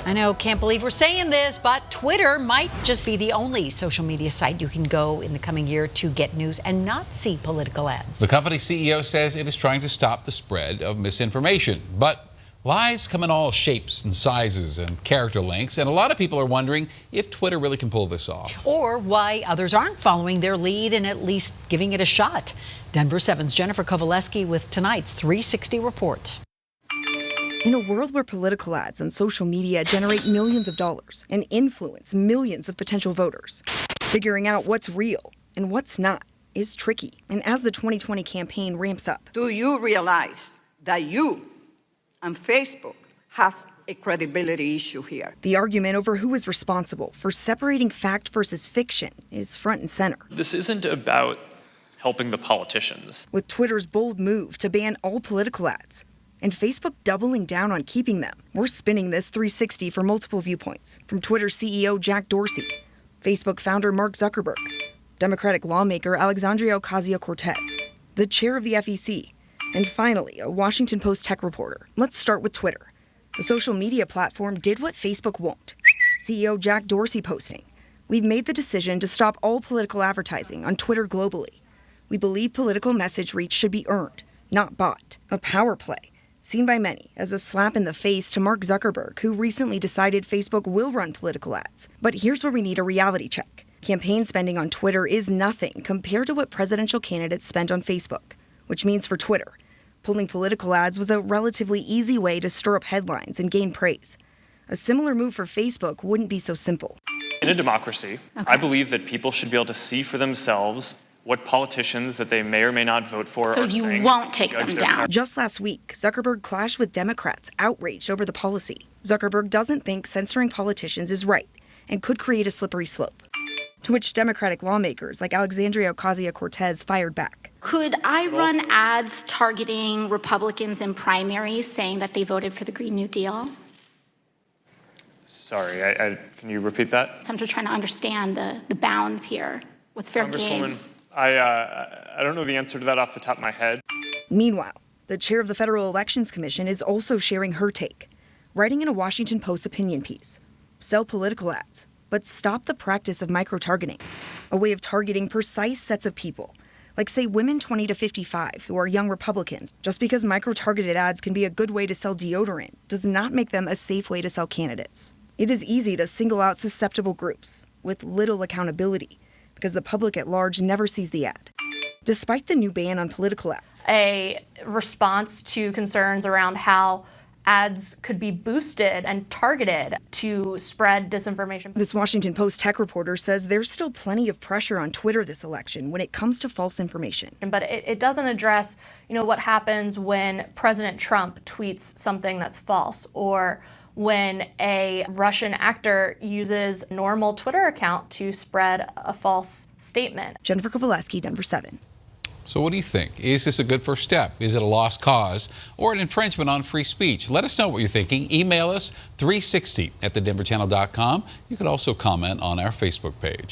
I know, can't believe we're saying this, but Twitter might just be the only social media site you can go in the coming year to get news and not see political ads. The company's CEO says it is trying to stop the spread of misinformation, but lies come in all shapes and sizes and character lengths, and a lot of people are wondering if Twitter really can pull this off. Or why others aren't following their lead and at least giving it a shot. Denver 7's Jennifer Kovaleski with tonight's 360 report. In a world where political ads on social media generate millions of dollars and influence millions of potential voters, figuring out what's real and what's not is tricky. And as the 2020 campaign ramps up, do you realize that you and Facebook have a credibility issue here? The argument over who is responsible for separating fact versus fiction is front and center. This isn't about helping the politicians. With Twitter's bold move to ban all political ads, and Facebook doubling down on keeping them, we're spinning this 360 for multiple viewpoints. From Twitter CEO Jack Dorsey, Facebook founder Mark Zuckerberg, Democratic lawmaker Alexandria Ocasio-Cortez, the chair of the FEC, and finally, a Washington Post tech reporter. Let's start with Twitter. The social media platform did what Facebook won't. CEO Jack Dorsey posting, "We've made the decision to stop all political advertising on Twitter globally. We believe political message reach should be earned, not bought." A power play, seen by many as a slap in the face to Mark Zuckerberg, who recently decided Facebook will run political ads. But here's where we need a reality check. Campaign spending on Twitter is nothing compared to what presidential candidates spent on Facebook, which means for Twitter, pulling political ads was a relatively easy way to stir up headlines and gain praise. A similar move for Facebook wouldn't be so simple. In a democracy, I believe that people should be able to see for themselves what politicians that they may or may not vote for so are you saying, won't take them down. Just last week, Zuckerberg clashed with Democrats outraged over the policy. Zuckerberg doesn't think censoring politicians is right and could create a slippery slope. To which Democratic lawmakers like Alexandria Ocasio-Cortez fired back. Could I run ads targeting Republicans in primaries saying that they voted for the Green New Deal? Sorry, can you repeat that? So I'm just trying to understand the bounds here. What's fair game? I don't know the answer to that off the top of my head. Meanwhile, the chair of the Federal Elections Commission is also sharing her take, writing in a Washington Post opinion piece. Sell political ads, but stop the practice of micro-targeting, a way of targeting precise sets of people, like say women 20 to 55 who are young Republicans. Just because micro-targeted ads can be a good way to sell deodorant does not make them a safe way to sell candidates. It is easy to single out susceptible groups with little accountability, because the public at large never sees the ad. Despite the new ban on political ads, a response to concerns around how ads could be boosted and targeted to spread disinformation. This Washington Post tech reporter says there's still plenty of pressure on Twitter this election when it comes to false information. But it doesn't address, what happens when President Trump tweets something that's false, or when a Russian actor uses a normal Twitter account to spread a false statement. Jennifer Kovaleski, Denver 7. So what do you think? Is this a good first step? Is it a lost cause or an infringement on free speech? Let us know what you're thinking. Email us 360@thedenverchannel.com. You can also comment on our Facebook page.